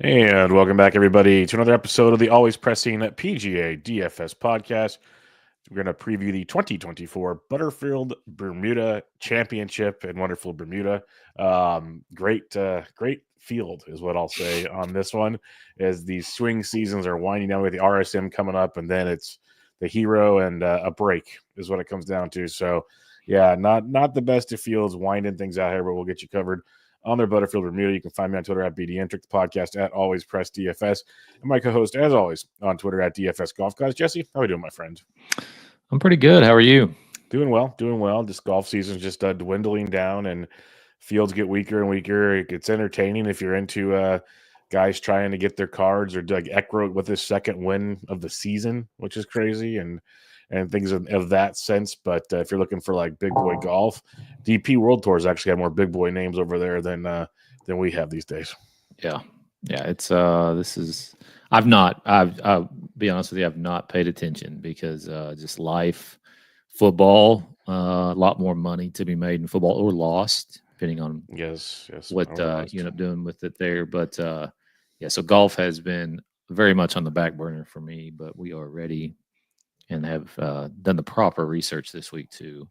And welcome back, everybody, to another episode of the Always Pressing PGA DFS podcast. We're going to preview the 2024 Butterfield Bermuda Championship in wonderful Bermuda. Great field is what I'll say on this one, as these swing seasons are winding down with the RSM coming up, and then it's the Hero and a break is what it comes down to. So, yeah, not the best of fields, winding things out here, but we'll get you covered on their Butterfield Bermuda. You can find me on Twitter at BDentric, the podcast at Always Press DFS, and my co-host, as always, on Twitter at DFS Golf Guys. Jesse, how are we doing, my friend? I'm pretty good. How are you? Doing well. This golf season's just dwindling down, and fields get weaker and weaker. It's entertaining if you're into guys trying to get their cards, or Doug Eckroat with his second win of the season, which is crazy, and things of that sense. But if you're looking for like big boy golf, DP World Tours actually have more big boy names over there than we have these days. Yeah. It's this is. I'll be honest with you. I've not paid attention because just life, football, a lot more money to be made in football or lost, depending on yes what you end up doing with it there. But so golf has been very much on the back burner for me. But we are ready and have done the proper research this week to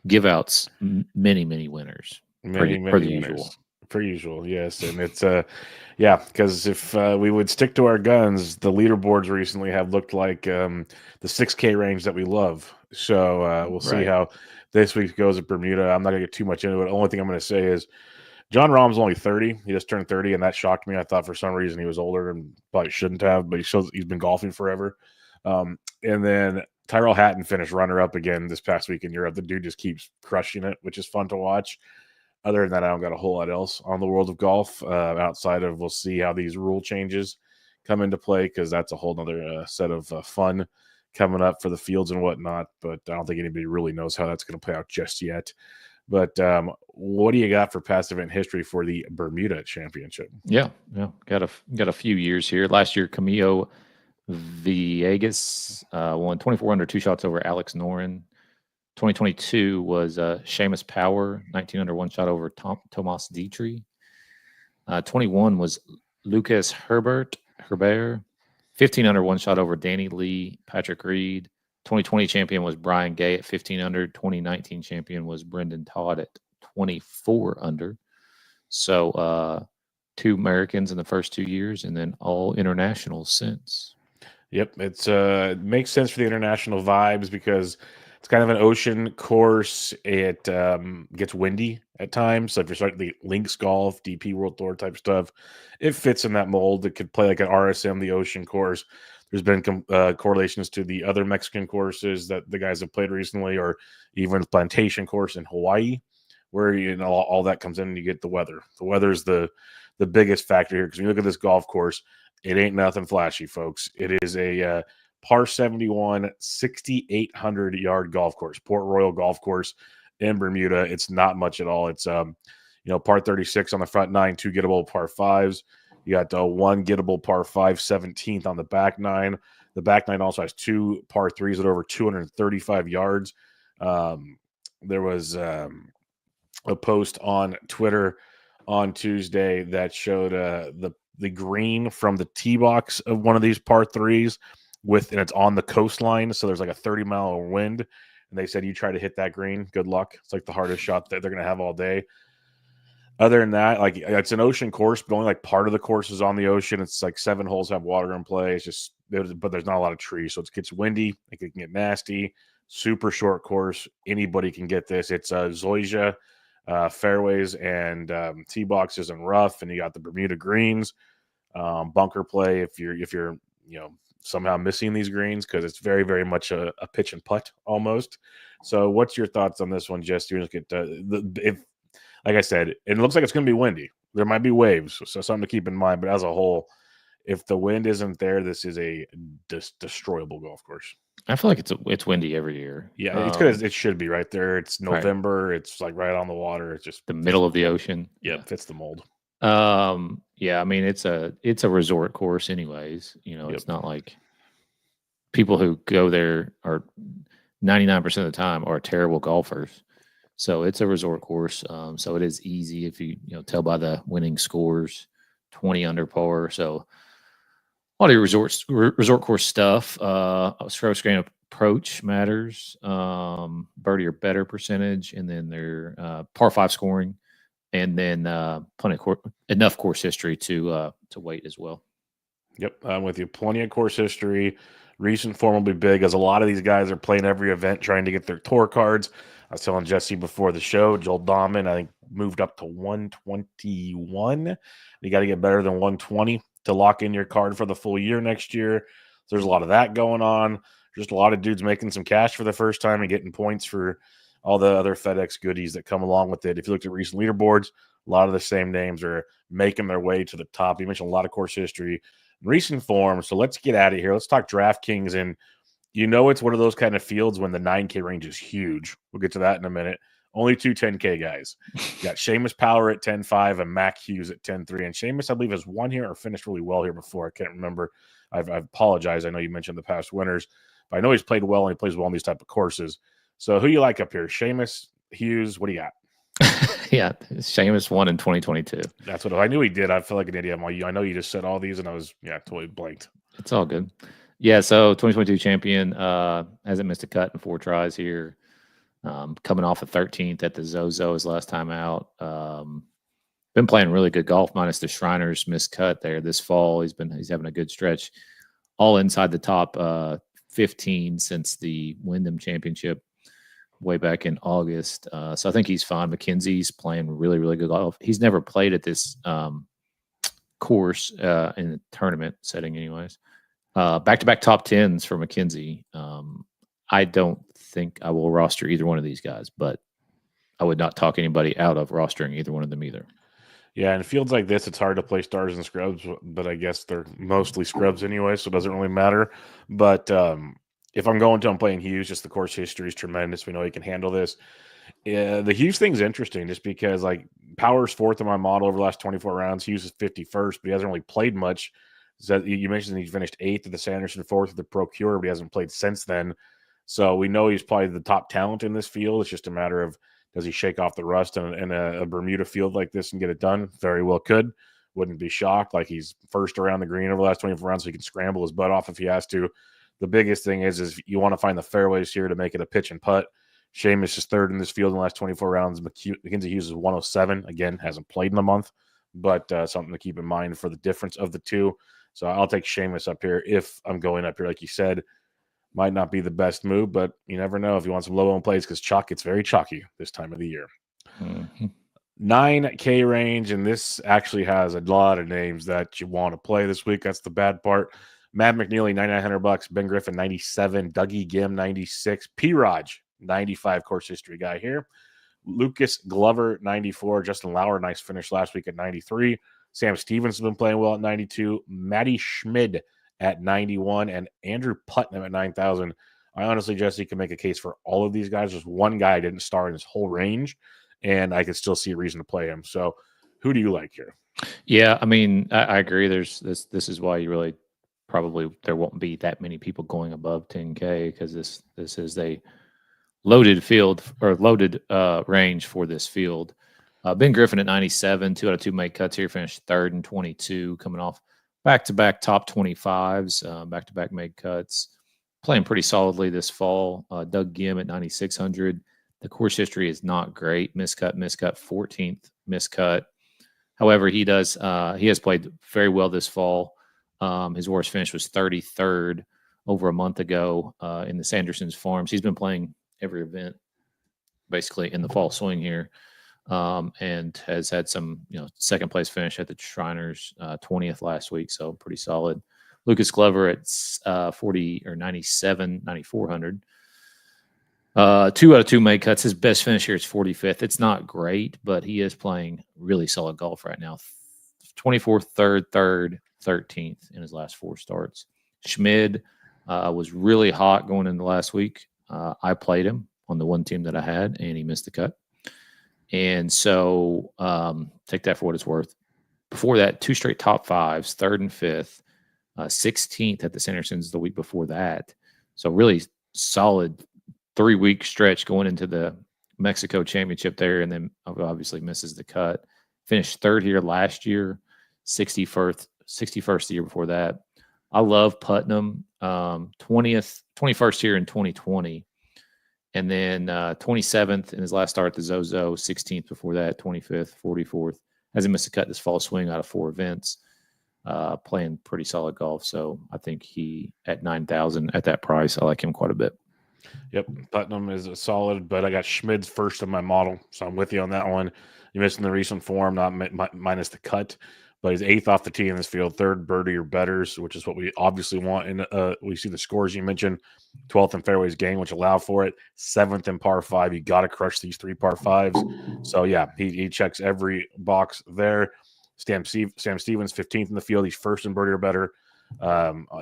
give out many winners. Many winners. Per usual, yes. And it's because if we would stick to our guns, the leaderboards recently have looked like the 6K range that we love. So we'll see how this week goes at Bermuda. I'm not gonna get too much into it. The only thing I'm gonna say is John Rahm's only 30. He just turned 30, and that shocked me. I thought for some reason he was older and probably shouldn't have, but he's been golfing forever. And then Tyrell Hatton finished runner-up again this past week in Europe. The dude just keeps crushing it, which is fun to watch. Other than that, I don't got a whole lot else on the world of golf outside of we'll see how these rule changes come into play, because that's a whole other set of fun coming up for the fields and whatnot. But I don't think anybody really knows how that's going to play out just yet. But what do you got for past event history for the Bermuda Championship? Yeah. Got a few years here. Last year, Camilo Villegas won 24 under, 2 shots over Alex Noren. 2022 was Seamus Power, 19 under, 1 shot over Tomas Dietrich. 21 was Lucas Herbert, 15 under, 1 shot over Danny Lee, Patrick Reed. 2020 champion was Brian Gay at 15 under. 2019 champion was Brendan Todd at 24 under. So 2 Americans in the first 2 years, and then all internationals since. Yep, it makes sense for the international vibes because it's kind of an ocean course. It gets windy at times. So if you're starting the links golf, DP World Tour type stuff, it fits in that mold. It could play like an RSM, the ocean course. There's been correlations to the other Mexican courses that the guys have played recently, or even the Plantation course in Hawaii, where all that comes in and you get the weather. The weather's the biggest factor here, because when you look at this golf course, it ain't nothing flashy, folks. It is a par 71, 6,800-yard golf course, Port Royal golf course in Bermuda. It's not much at all. It's par 36 on the front 9, 2 gettable par 5s. You got 1 gettable par 5, 17th on the back 9. The back 9 also has 2 par 3s at over 235 yards. There was a post on Twitter on Tuesday that showed the green from the tee box of one of these par 3s, and it's on the coastline, so there's like a 30-mile wind, and they said you try to hit that green, good luck. It's like the hardest shot that they're going to have all day. Other than that, like, it's an ocean course, but only like part of the course is on the ocean. It's like 7 holes have water in play. But there's not a lot of trees, so it gets windy. It can get nasty. Super short course. Anybody can get this. It's Zoysia fairways and tee boxes and rough, and you got the Bermuda greens, bunker play if you're somehow missing these greens, because it's very, very much a pitch and putt almost. So what's your thoughts on this one, Jess? You look at like I said, it looks like it's going to be windy. There might be waves, so something to keep in mind. But as a whole, if the wind isn't there, this is a destroyable golf course. I feel like it's windy every year. Yeah, it's because it should be right there. It's November. Right. It's like right on the water. It's just the middle of the ocean. Yeah, fits the mold. Yeah, I mean it's a resort course, anyways. It's not like people who go there are 99% of the time are terrible golfers. So it's a resort course. So it is easy if you tell by the winning scores 20 under par. So a lot of your resort course stuff. Stroke gain approach matters. Birdie or better percentage, and then their par 5 scoring, and then enough course history to weight as well. Yep, I'm with you. Plenty of course history. Recent form will be big, as a lot of these guys are playing every event trying to get their tour cards. I was telling Jesse before the show, Joel Dahman, I think, moved up to 121. You got to get better than 120 to lock in your card for the full year next year. So there's a lot of that going on. Just a lot of dudes making some cash for the first time and getting points for all the other FedEx goodies that come along with it. If you looked at recent leaderboards, a lot of the same names are making their way to the top. You mentioned a lot of course history, recent form. So let's get out of here. Let's talk DraftKings. And it's one of those kind of fields when the 9K range is huge. We'll get to that in a minute. Only two 10K guys. You got Seamus Power at 10.5 and Mac Hughes at 10.3. And Seamus, I believe, has won here or finished really well here before. I can't remember. I apologize. I know you mentioned the past winners, but I know he's played well and he plays well in these type of courses. So who you like up here? Seamus, Hughes, what do you got? Yeah, Seamus won in 2022. That's what I knew he did. I feel like an idiot. I know you just said all these, and I was totally blanked. It's all good. Yeah, so 2022 champion hasn't missed a cut in 4 tries here. Coming off a 13th at the Zozo his last time out. Been playing really good golf, minus the Shriners missed cut there this fall. He's having a good stretch, all inside the top 15 since the Wyndham Championship way back in August. So I think he's fine. McKenzie's playing really, really good golf. He's never played at this course in a tournament setting anyways. Back-to-back top 10s for McKenzie. I don't think I will roster either one of these guys, but I would not talk anybody out of rostering either one of them either. Yeah, in fields like this, it's hard to play stars and scrubs, but I guess they're mostly scrubs anyway, so it doesn't really matter. But if I'm playing Hughes, just the course history is tremendous. We know he can handle this. The Hughes thing's interesting just because, like, Power's 4th in my model over the last 24 rounds. Hughes is 51st, but he hasn't really played much. So you mentioned he finished 8th at the Sanderson, 4th at the Procure, but he hasn't played since then. So we know he's probably the top talent in this field. It's just a matter of, does he shake off the rust in a Bermuda field like this and get it done? Very well could. Wouldn't be shocked. Like, he's first around the green over the last 24 rounds, so he can scramble his butt off if he has to. The biggest thing is you want to find the fairways here to make it a pitch and putt. Seamus is 3rd in this field in the last 24 rounds. Mackenzie Hughes is 107. Again, hasn't played in a month, but something to keep in mind for the difference of the two. So I'll take Seamus up here if I'm going up here. Like you said, might not be the best move, but you never know if you want some low-owned plays, because chalk gets very chalky this time of the year. 9K range, and this actually has a lot of names that you want to play this week. That's the bad part. Matt McNeely, $9,900. Ben Griffin, 97. Dougie Gim, 96. P-Raj, 95 course history guy here. Lucas Glover, 94. Justin Lauer, nice finish last week at 93. Sam Stevens has been playing well at 92. Matty Schmid at 91. And Andrew Putnam at 9,000. I honestly, Jesse, can make a case for all of these guys. There's one guy I didn't start in his whole range, and I could still see a reason to play him. So who do you like here? Yeah, I mean, I agree. This is why you really probably there won't be that many people going above 10K, because this is a loaded field or loaded range for this field. Ben Griffin at 97, 2 out of 2 made cuts here, finished 3rd in 22, coming off back-to-back top 25s, back-to-back made cuts, playing pretty solidly this fall. Doug Gim at 9,600. The course history is not great. Miscut, 14th miscut. However, he has played very well this fall. His worst finish was 33rd over a month ago in the Sanderson's Farms. He's been playing every event basically in the fall swing here, and has had some second place finish at the Shriners, 20th last week, so pretty solid. Lucas Glover at 9,400. 2 out of 2 made cuts. His best finish here is 45th. It's not great, but he is playing really solid golf right now. 24th, 3rd, 13th in his last 4 starts. Schmid was really hot going into last week. I played him on the one team that I had, and he missed the cut. And so take that for what it's worth. Before that, 2 straight top 5s, 3rd and 5th, 16th at the Sandersons the week before that. So really solid 3-week stretch going into the Mexico Championship there, and then obviously misses the cut. Finished 3rd here last year, 61st the year before that. I love Putnam. 21st here in 2020. And then 27th in his last start at the Zozo, 16th before that, 25th, 44th. Hasn't missed a cut this fall swing out of 4 events. Playing pretty solid golf. So I think he, at 9,000 at that price, I like him quite a bit. Yep, Putnam is a solid, but I got Schmid's first in my model, so I'm with you on that one. You're missing the recent form, not minus the cut, but he's 8th off the tee in this field, 3rd birdie or betters, which is what we obviously want. And we see the scores you mentioned, 12th in fairways gain, which allow for it, 7th in par 5. You got to crush these 3 par 5s. So yeah, he checks every box there. Sam Stevens, 15th in the field. He's 1st in birdie or better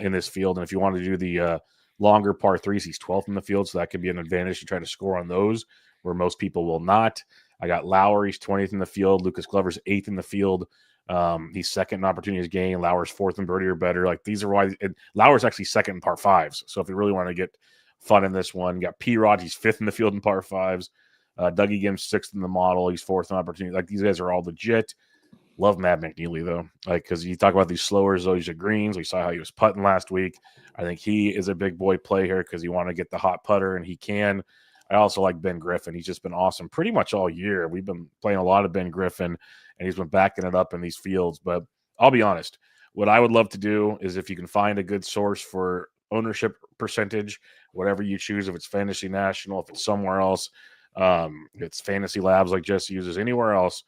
in this field. And if you want to do the longer par 3s, he's 12th in the field, so that could be an advantage to try to score on those where most people will not. I got Lowry's 20th in the field. Lucas Glover's 8th in the field. He's 2nd in opportunities gained. Lauer's 4th in birdie or better. Like, these are why Lauer's actually 2nd in par 5s. So if you really want to get fun in this one, you got P-Rod. He's 5th in the field in par 5s. Dougie Gim's 6th in the model. He's 4th in opportunity. Like, these guys are all legit. Love Matt McNeely, though. Like, because you talk about these slower Zoysia greens. We saw how he was putting last week. I think he is a big boy play here because you want to get the hot putter, and he can. I also like Ben Griffin. He's just been awesome pretty much all year. We've been playing a lot of Ben Griffin, and he's been backing it up in these fields. But I'll be honest, what I would love to do is if you can find a good source for ownership percentage, whatever you choose, if it's Fantasy National, if it's somewhere else, it's Fantasy Labs like Jesse uses, anywhere else,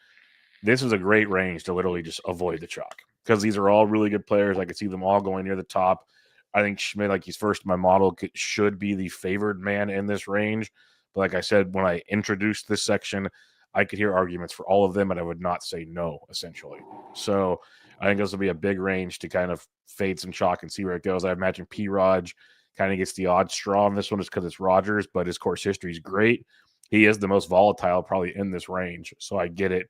this is a great range to literally just avoid the chalk because these are all really good players. I could see them all going near the top. I think Schmidt, like he's first in my model, should be the favored man in this range. But like I said, when I introduced this section, I could hear arguments for all of them, and I would not say no, essentially. So I think this will be a big range to kind of fade some chalk and see where it goes. I imagine P-Rod kind of gets the odd straw on this one just because it's Rogers, but his course history is great. He is the most volatile probably in this range, so I get it.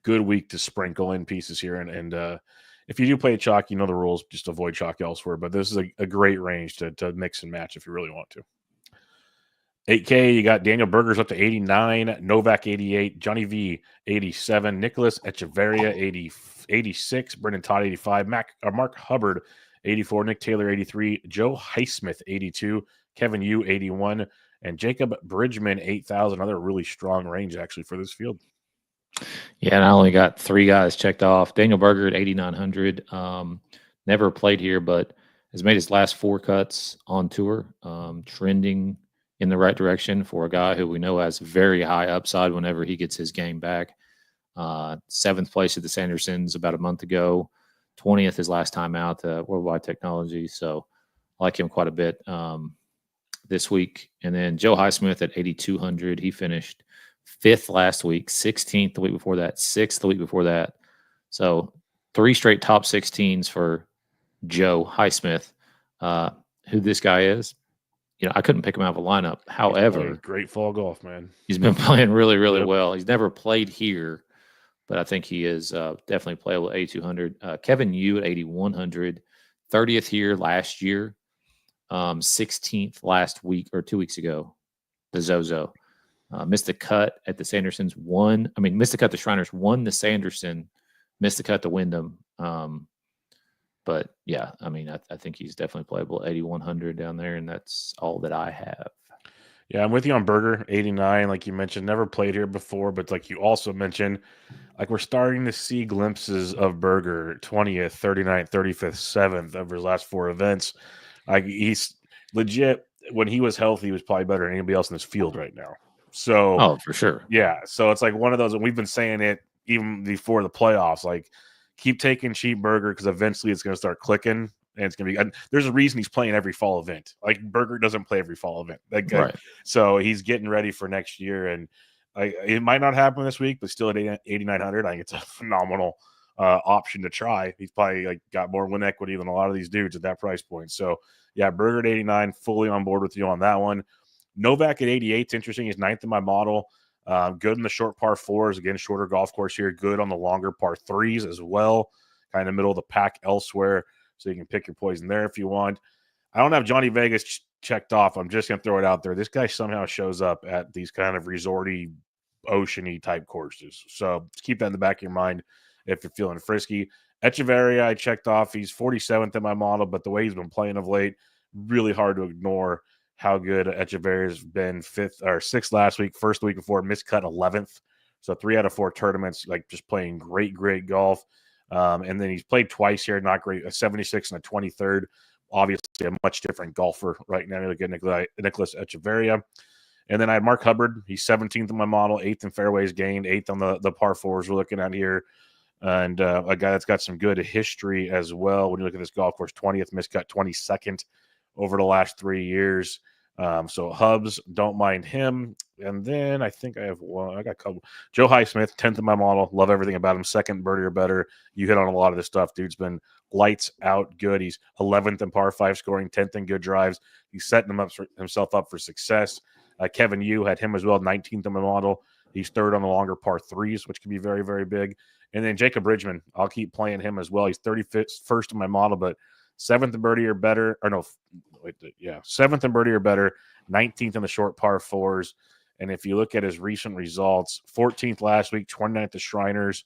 Good week to sprinkle in pieces here. And if you do play chalk, you know the rules, just avoid chalk elsewhere. But this is a great range to mix and match if you really want to. 8K, you got Daniel Berger's up to 89, Novak 88, Johnny V 87, Nicholas Echeverria 86, Brendan Todd 85, Mark Hubbard 84, Nick Taylor 83, Joe Highsmith 82, Kevin Yu 81, and Jacob Bridgman 8,000. Another really strong range actually for this field. Yeah, and I only got 3 guys checked off. Daniel Berger at 8,900. Never played here, but has made his last 4 cuts on tour, trending in the right direction for a guy who we know has very high upside whenever he gets his game back. 7th place at the Sandersons about a month ago. 20th his last time out, Worldwide Technology. So I like him quite a bit this week. And then Joe Highsmith at 8,200. He finished 5th last week, 16th the week before that, 6th the week before that. So 3 straight top 16s for Joe Highsmith. Who this guy is, I couldn't pick him out of a lineup. However, great fall golf, man. He's been playing really, really well. He's never played here, but I think he is definitely playable at 8,200. Kevin Yu at 8,100, 30th here last year, 16th last week or 2 weeks ago, the Zozo. Missed the cut at the Sandersons, missed the cut the Shriners, won the Sanderson, missed the cut the Wyndham. But yeah, I think he's definitely playable at 8,100 down there, and that's all that I have. Yeah, I'm with you on Berger, 89. Like you mentioned, never played here before, but like you also mentioned, like we're starting to see glimpses of Berger, 20th, 39th, 35th, 7th of his last 4 events. Like he's legit. When he was healthy, he was probably better than anybody else in this field right now. So, for sure. Yeah. So it's like one of those, and we've been saying it even before the playoffs, like keep taking cheap Berger because eventually it's going to start clicking. And it's going to be, there's a reason he's playing every fall event. Like Berger doesn't play every fall event. Right. So he's getting ready for next year. And it might not happen this week, but still at 8,900, I think it's a phenomenal option to try. He's probably got more win equity than a lot of these dudes at that price point. So yeah, Berger at 89, fully on board with you on that one. Novak at 88 is interesting. He's 9th in my model. Good in the short par 4s. Again, shorter golf course here. Good on the longer par 3s as well. Kind of middle of the pack elsewhere. So you can pick your poison there if you want. I don't have Johnny Vegas checked off. I'm just going to throw it out there. This guy somehow shows up at these kind of resorty, oceany type courses. So keep that in the back of your mind. if you're feeling frisky. Echeverria, I checked off. He's 47th in my model, but the way he's been playing of late, really hard to ignore how good Echeverria's been. 6th last week, first week before, miscut 11th. So 3 out of 4 tournaments, like just playing great golf. And then he's played twice here, not great, a 76 and a 23rd. Obviously, a much different golfer right now. Look at Nicholas Echeverria. And then I had Mark Hubbard. He's 17th in my model, 8th in fairways gained, 8th on the par 4s we're looking at here. And a guy that's got some good history as well. When you look at this golf course, 20th miscut, 22nd over the last 3 years. So Hubs, don't mind him. And then I think I have one. I got a couple. Joe Highsmith, 10th in my model. Love everything about him. Second birdie or better. You hit on a lot of this stuff. Dude's been lights out good. He's 11th in par 5 scoring, 10th in good drives. He's setting himself up for success. Kevin Yu had him as well, 19th in my model. He's 3rd on the longer par 3s, which can be very, very big. And then Jacob Bridgman, I'll keep playing him as well. He's 31st in my model, but 7th in birdie or better. Or no, wait, yeah, 7th in birdie or better, 19th in the short par 4s. And if you look at his recent results, 14th last week, 29th at Shriners,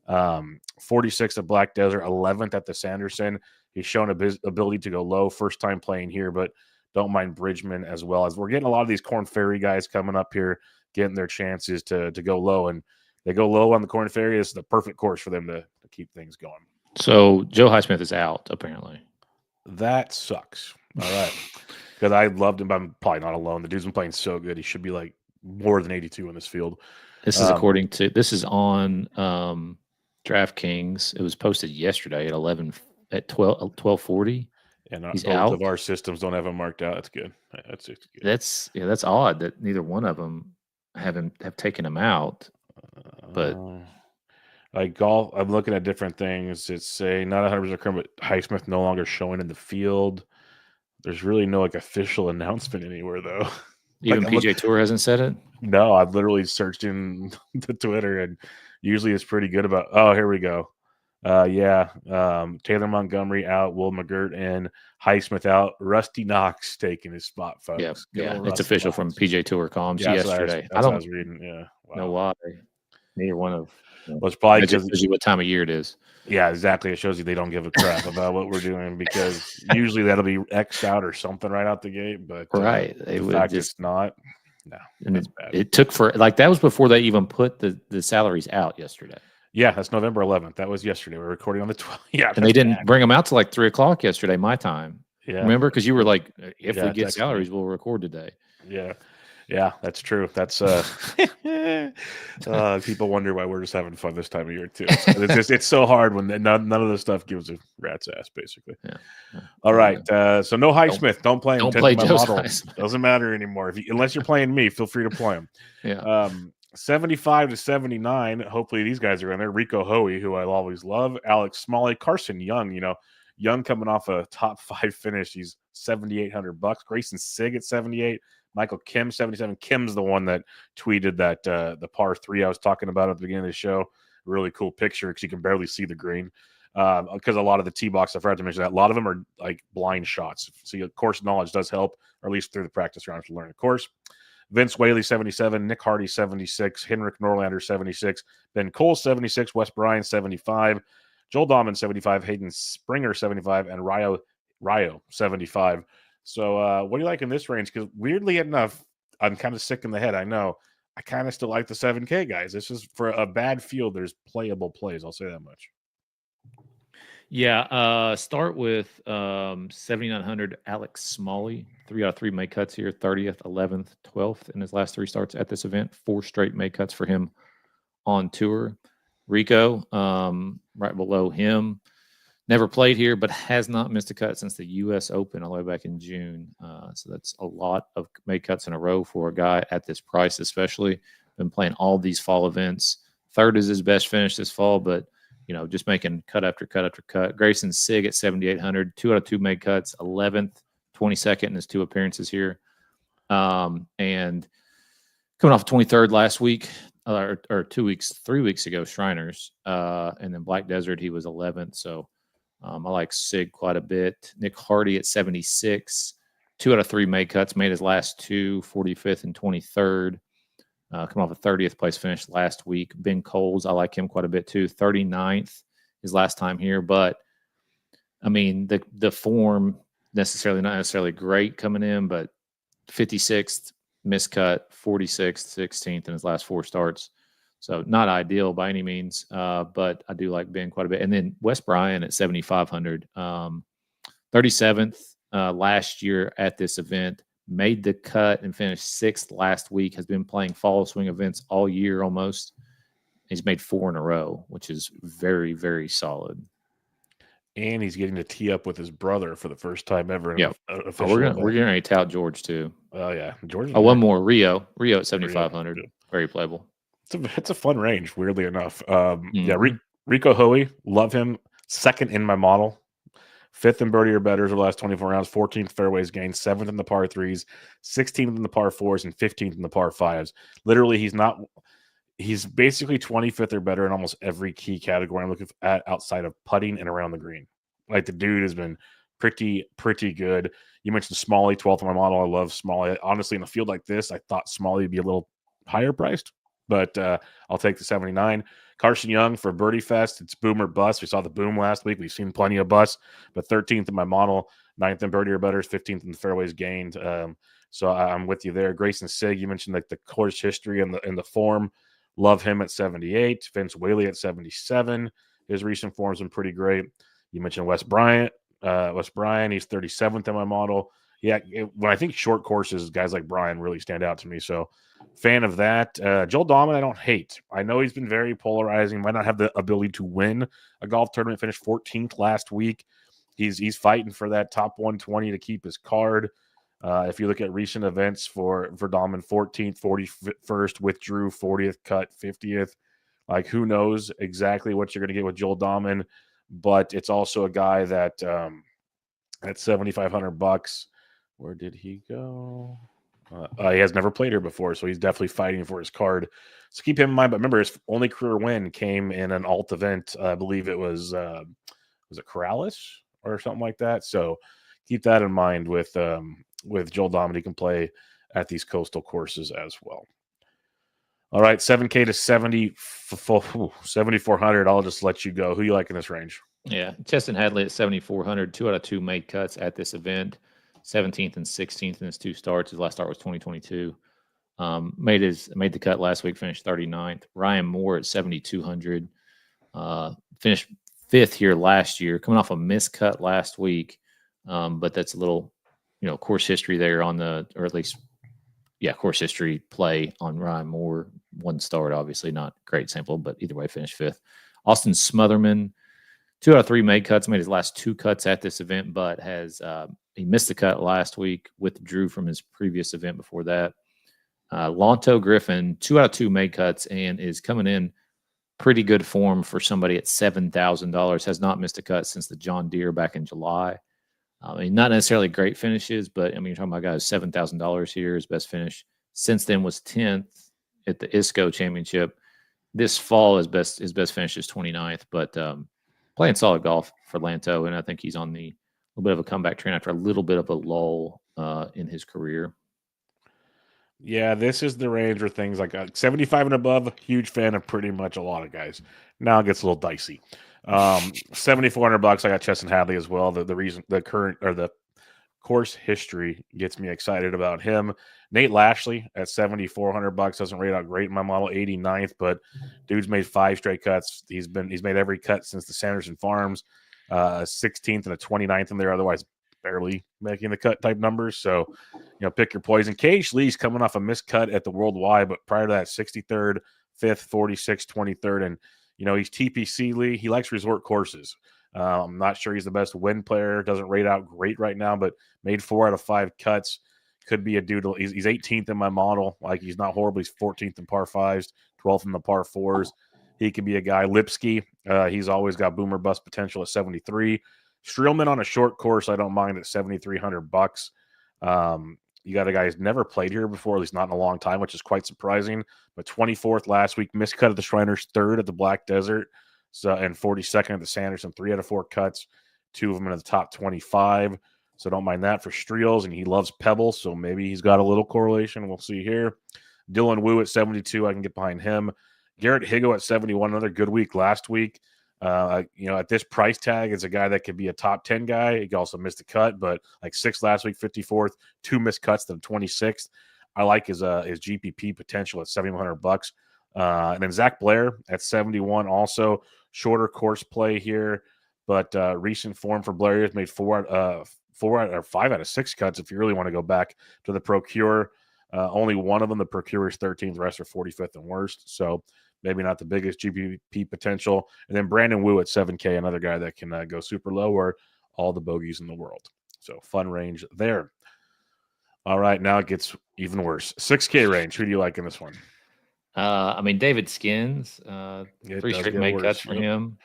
46th at Black Desert, 11th at the Sanderson. He's shown ability to go low, first time playing here, but don't mind Bridgman as well. As we're getting a lot of these Korn Ferry guys coming up here, getting their chances to go low. And they go low on the Korn Ferry. It's the perfect course for them to keep things going. So Joe Highsmith is out, apparently. That sucks. All right. Because I loved him, but I'm probably not alone. The dude's been playing so good. He should be like more than 82 in this field. This is this is on DraftKings. It was posted yesterday at 12:40. And he's both out. Of our systems don't have him marked out. That's good. That's good. That's odd that neither one of them have taken him out. But like golf, I'm looking at different things. It's saying not 100% correct, but Highsmith no longer showing in the field. There's really no official announcement anywhere though. Even PGA Tour hasn't said it? No, I've literally searched in the Twitter, and usually it's pretty good about. Oh, here we go. Taylor Montgomery out, Will McGirt in, Highsmith out, Rusty Knox taking his spot, folks. Yeah, it's official from PGA Tour comms yesterday. I don't reading. Yeah, know why. Neither one of. Well, it's probably because it shows you what time of year it is. Yeah, exactly. It shows you they don't give a crap about what we're doing, because usually that'll be X'd out or something right out the gate. But right, the fact it's not. No, and it took that was before they even put the salaries out yesterday. Yeah, that's November 11th. That was yesterday. We're recording on the 12th. Yeah, and they didn't bring them out till like 3:00 yesterday, my time. Yeah, remember? Because you were like, if we get salaries, we'll record today. Yeah, that's true. That's people wonder why we're just having fun this time of year too. It's so hard when none of this stuff gives a rat's ass, basically. Yeah. All right. So no Highsmith. Don't play him. Don't play Joe model. Doesn't matter anymore. Unless you're playing me, feel free to play him. Yeah. 75 to 79. Hopefully these guys are in there. Rico Hoey, who I always love. Alex Smalley, Carson Young. Young coming off a top 5 finish. He's $7,800. Grayson Sigg at 78. Michael Kim, 77. Kim's the one that tweeted that the par 3 I was talking about at the beginning of the show. Really cool picture because you can barely see the green. Because a lot of the tee box, I forgot to mention that, a lot of them are like blind shots. So course knowledge does help, or at least through the practice rounds to learn the course. Vince Whaley, 77. Nick Hardy, 76. Henrik Norlander, 76. Ben Cole, 76. Wes Bryan, 75. Joel Dahman, 75. Hayden Springer, 75. And Ryo 75. So what do you like in this range? Because weirdly enough, I'm kind of sick in the head. I know. I kind of still like the 7K guys. This is for a bad field. There's playable plays. I'll say that much. Yeah. Start with 7,900 Alex Smalley. 3 out of 3 make cuts here. 30th, 11th, 12th in his last 3 starts at this event. 4 straight make cuts for him on tour. Rico, right below him. Never played here, but has not missed a cut since the U.S. Open all the way back in June. So that's a lot of make cuts in a row for a guy at this price, especially. Been playing all these fall events. 3rd is his best finish this fall, but just making cut after cut after cut. Grayson Sigg at 7,800, 2 out of 2 made cuts, 11th, 22nd in his 2 appearances here. And coming off 23rd last week, or 3 weeks ago, Shriners. And then Black Desert, he was 11th. So I like Sigg quite a bit. Nick Hardy at 76, 2 out of 3 made cuts, made his last 2, 45th and 23rd. coming off a 30th place finish last week. Ben Coles, I like him quite a bit too. 39th his last time here, but I mean the form not necessarily great coming in, but 56th miscut, 46th, 16th in his last 4 starts. So not ideal by any means, but I do like Ben quite a bit. And then Wes Bryan at 7,500, 37th last year at this event, made the cut and finished 6th last week, has been playing fall swing events all year almost. He's made 4 in a row, which is very, very solid. And he's getting to tee up with his brother for the first time ever in an official event. We're going to tout George too. Oh, yeah. George. One more. Rio at 7,500. Very playable. It's a fun range, weirdly enough. Yeah, Rico Hoey, love him. 2nd in my model. 5th in birdie or better over the last 24 rounds. 14th fairways gained. 7th in the par 3s. 16th in the par 4s. And 15th in the par 5s. Literally, he's basically 25th or better in almost every key category I'm looking at outside of putting and around the green. Like, the dude has been pretty good. You mentioned Smalley, 12th on my model. I love Smalley. Honestly, in a field like this, I thought Smalley would be a little higher priced, but I'll take the 79. Carson Young for Birdie Fest. It's boom or bust. We saw the boom last week. We've seen plenty of busts, but 13th in my model, 9th in birdie or better, 15th in the fairways gained. So I'm with you there. Grayson Sigg, you mentioned like the course history and the form. Love him at 78. Vince Whaley at 77. His recent form's been pretty great. You mentioned Wes Bryant. He's 37th in my model. Yeah, when I think short courses, guys like Brian really stand out to me. So, fan of that. Joel Dahmen, I don't hate. I know he's been very polarizing. Might not have the ability to win a golf tournament. Finished 14th last week. He's fighting for that top 120 to keep his card. If you look at recent events for Dahmen, 14th, 41st, withdrew, 40th, cut, 50th. Like, who knows exactly what you're going to get with Joel Dahmen, but it's also a guy that at $7,500. Where did he go? He has never played here before, so he's definitely fighting for his card. So keep him in mind. But remember, his only career win came in an alt event. I believe it was it Corrales or something like that. So keep that in mind with Joel Dahmen. He can play at these coastal courses as well. All right, 7K to 7,400. I'll just let you go. Who you like in this range? Yeah, Cheston Hadley at 7,400. 2 out of 2 made cuts at this event. 17th and 16th in his 2 starts. His last start was 2022. Made the cut last week. Finished 39th. Ryan Moore at 7,200. Finished 5th here last year. Coming off a miscut last week, but that's a little, course history there course history play on Ryan Moore. 1 start, obviously not great sample, but either way, finished 5th. Austin Smotherman, 2 out of 3 made cuts, made his last 2 cuts at this event, but he missed the cut last week, withdrew from his previous event before that. Lonto Griffin, 2 out of 2 made cuts, and is coming in pretty good form for somebody at $7,000. Has not missed a cut since the John Deere back in July. Not necessarily great finishes, but you're talking about guys $7,000 here. His best finish since then was 10th at the ISCO Championship. This fall, his best finish is 29th, but playing solid golf for Lanto, and I think he's on a little bit of a comeback train after a little bit of a lull in his career. Yeah, this is the range where things like 75 and above, huge fan of pretty much a lot of guys. Now it gets a little dicey. $7,400. I got Cheston Hadley as well. The course history gets me excited about him. Nate Lashley at $7,400 doesn't rate out great in my model, 89th, but dude's made 5 straight cuts. He's made every cut since the Sanderson Farms, 16th and a 29th in there. Otherwise, barely making the cut type numbers. So, pick your poison. Cage Lee's coming off a miscut at the Worldwide, but prior to that, 63rd, 5th, 46th, 23rd, and he's TPC Lee. He likes resort courses. I'm not sure he's the best wind player. Doesn't rate out great right now, but made 4 out of 5 cuts. Could be a dude. He's 18th in my model. Like, he's not horrible. He's 14th in par 5s, 12th in the par 4s. He could be a guy. Lipsky, he's always got boomer bust potential at 73. Streelman on a short course, I don't mind at $7,300. You got a guy who's never played here before, at least not in a long time, which is quite surprising. But 24th last week, miscut at the Shriners, 3rd at the Black Desert, and 42nd at the Sanderson. 3 out of 4 cuts, 2 of them in the top 25. So don't mind that for Streels, and he loves Pebble, so maybe he's got a little correlation. We'll see here. Dylan Wu at 72, I can get behind him. Garrett Higo at 71, another good week last week. At this price tag, is a guy that could be a top 10 guy. He also missed a cut, but like 6th last week, 54th, 2 missed cuts, then 26th. I like his GPP potential at $7,100. And then Zach Blair at 71, also shorter course play here, but recent form for Blair has made 5 out of 6 cuts. If you really want to go back to the Procure, only one of them, the Procure, is 13th. The rest are 45th and worst. So maybe not the biggest GPP potential. And then Brandon Wu at 7K, another guy that can go super low or all the bogeys in the world. So fun range there. All right, now it gets even worse. 6K range. Who do you like in this one? David Skins, 3 straight made cuts for him.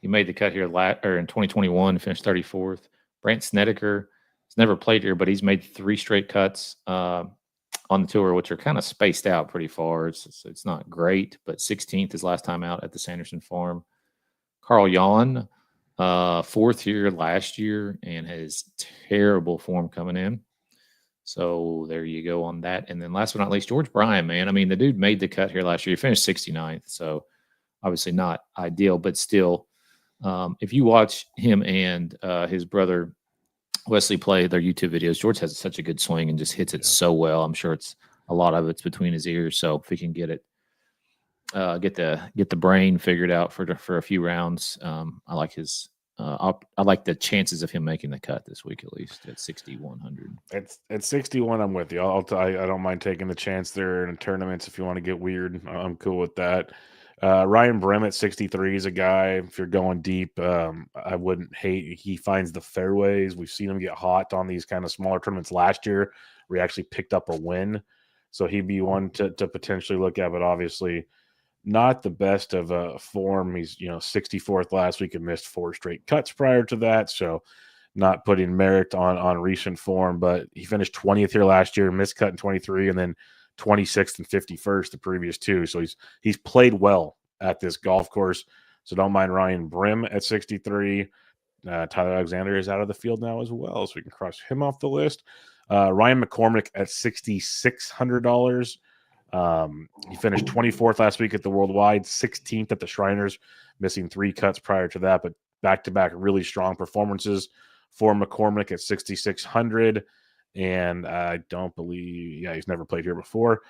He made the cut here in 2021, finished 34th. Brant Snedeker has never played here, but he's made 3 straight cuts on the tour, which are kind of spaced out pretty far. It's not great, but 16th is last time out at the Sanderson Farm. Carl Yawn, 4th here last year, and has terrible form coming in. So there you go on that. And then last but not least, George Bryan, man. I mean, the dude made the cut here last year. He finished 69th, so obviously not ideal, but still, if you watch him and his brother Wesley play their YouTube videos, George has such a good swing and just hits it so well. I'm sure a lot of it's between his ears. So if he can get it, get the brain figured out for a few rounds, I like his. I like the chances of him making the cut this week, at least at 6,100. At 61, I'm with you. I don't mind taking the chance there in tournaments if you want to get weird. I'm cool with that. Ryan Brehm at 63 is a guy, if you're going deep, I wouldn't hate. He finds the fairways. We've seen him get hot on these kind of smaller tournaments last year where he actually picked up a win. So he'd be one to potentially look at, but obviously not the best of form. He's 64th last week and missed 4 straight cuts prior to that, so not putting merit on recent form. But he finished 20th here last year, missed cut in 23, and then 26th and 51st the previous 2. So he's played well at this golf course. So don't mind Ryan Brehm at 63. Tyler Alexander is out of the field now as well, so we can cross him off the list. Ryan McCormick at $6,600. He finished 24th last week at the Worldwide, 16th at the Shriners, missing 3 cuts prior to that, but back-to-back really strong performances for McCormick at 6,600. And I don't believe, he's never played here before.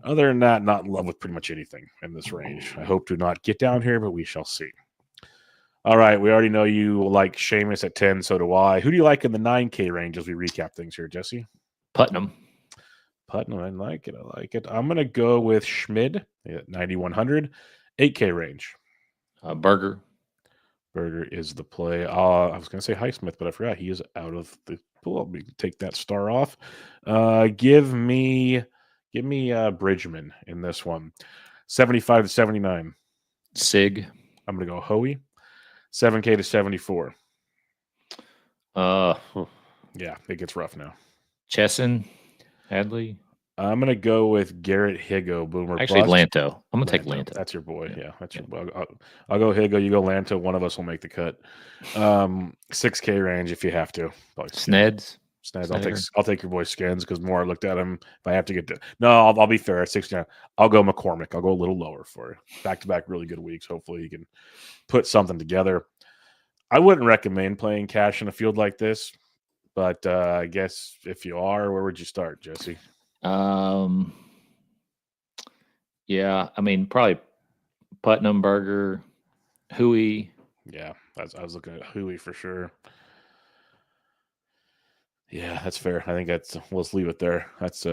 Other than that, not in love with pretty much anything in this range. I hope to not get down here, but we shall see. All right, we already know you like Seamus at 10, so do I. Who do you like in the 9K range as we recap things here, Jesse? Putnam, I like it. I'm going to go with Schmid at 9,100, 8K range. Berger is the play. I was going to say Highsmith, but I forgot he is out of the pool. I'll take that star off. Give me Bridgman in this one. 75 to 79. Sig. I'm going to go Hoey. 7K to 74. Yeah, it gets rough now. Chesson. Hadley. I'm going to go with Garrett Higo, Boomer. Actually, Lanto. I'm going to take Lanto. That's your boy. Yeah, that's your boy. I'll go Higo. You go Lanto. One of us will make the cut. 6K range if you have to. Sneds. I'll take your boy Skins because more I looked at him. If I have to get to I'll be fair at 69. I'll go McCormick. I'll go a little lower for you. Back-to-back really good weeks. Hopefully you can put something together. I wouldn't recommend playing cash in a field like this, but I guess if you are, where would you start, Jesse? Yeah, I mean, probably Putnam, Berger, Huey. Yeah, I was looking at Huey for sure. Yeah, that's fair. I think let's leave it there. That's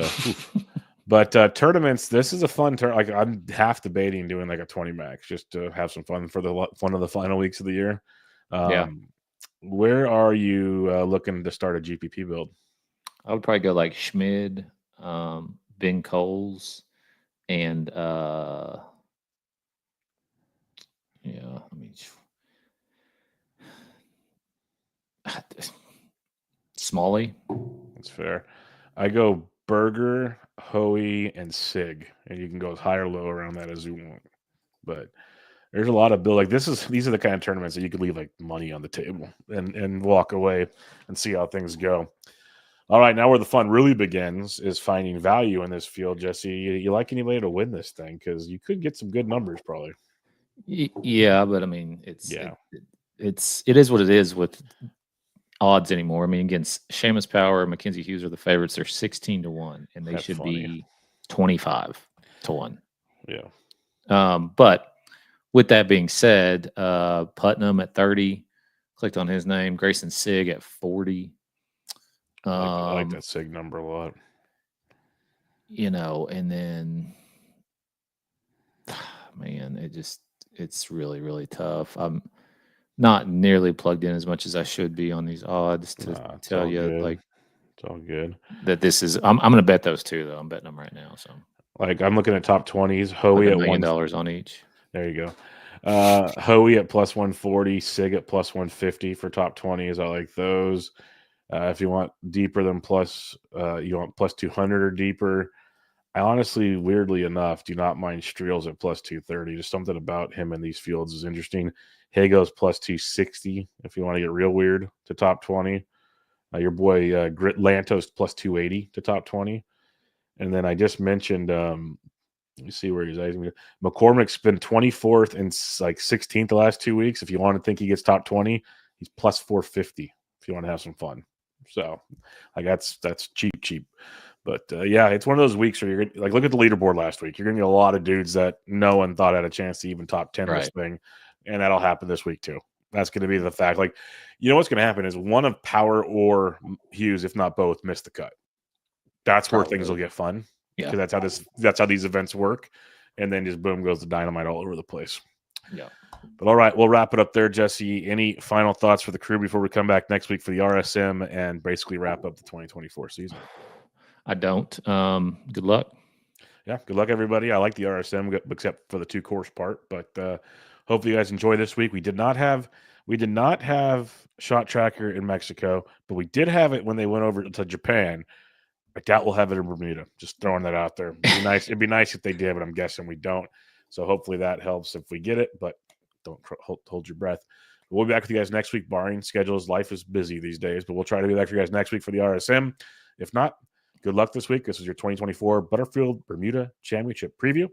but tournaments, this is a fun turn. Like I'm half debating doing like a 20 max just to have some fun for one of the final weeks of the year. Where are you looking to start a GPP build? I would probably go like Schmid, Ben Coles, and Smalley. That's fair. I go Berger, Hoey, and Sig, and you can go as high or low around that as you want. But there's a lot of build. Like these are the kind of tournaments that you could leave like money on the table and walk away and see how things go. All right, now where the fun really begins is finding value in this field, Jesse. You like anybody to win this thing? Because you could get some good numbers, probably. Yeah, but I mean, it is what it is with odds anymore. I mean, against Seamus Power, Mackenzie Hughes are the favorites. They're 16-1, and they should be 25-1. Yeah. But with that being said, Putnam at 30, clicked on his name. Grayson Sigg at 40. I like that Sig number a lot. And then, man, it's really, really tough. I'm not nearly plugged in as much as I should be on these odds to tell you, good. It's all good. That this is. I'm going to bet those two though. I'm betting them right now. So, like, I'm looking at top 20s. Hoey like at $1 million on each. There you go. Hoey at plus 140, Sig at plus 150 for top 20s. I like those. If you want deeper than you want plus 200 or deeper. I honestly, weirdly enough, do not mind Streels at plus 230. Just something about him in these fields is interesting. Hago's plus 260 if you want to get real weird to top 20. Your boy Grit Lantos plus 280 to top 20. And then I just mentioned, let me see where he's at. McCormick's been 24th and like 16th the last 2 weeks. If you want to think he gets top 20, he's plus 450 if you want to have some fun. So, like, that's cheap. But yeah, it's one of those weeks where you're like, look at the leaderboard last week. You're going to get a lot of dudes that no one thought had a chance to even top 10 this thing. And that'll happen this week too. That's going to be the fact. Like, what's going to happen is one of Power or Hughes, if not both, miss the cut. That's where things will get fun. Yeah. Because that's how these events work. And then just boom goes the dynamite all over the place. Yeah. But all right, we'll wrap it up there, Jesse. Any final thoughts for the crew before we come back next week for the RSM and basically wrap up the 2024 season? I don't. Good luck. Yeah, good luck, everybody. I like the RSM, except for the 2-course part. But hopefully, you guys enjoy this week. We did not have Shot Tracker in Mexico, but we did have it when they went over to Japan. I doubt we'll have it in Bermuda. Just throwing that out there. It'd be nice if they did, but I'm guessing we don't. So hopefully that helps if we get it. But don't hold your breath. We'll be back with you guys next week, barring schedules. Life is busy these days, but we'll try to be back for you guys next week for the RSM. If not, good luck this week. This is your 2024 Butterfield Bermuda Championship preview.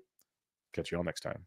Catch you all next time.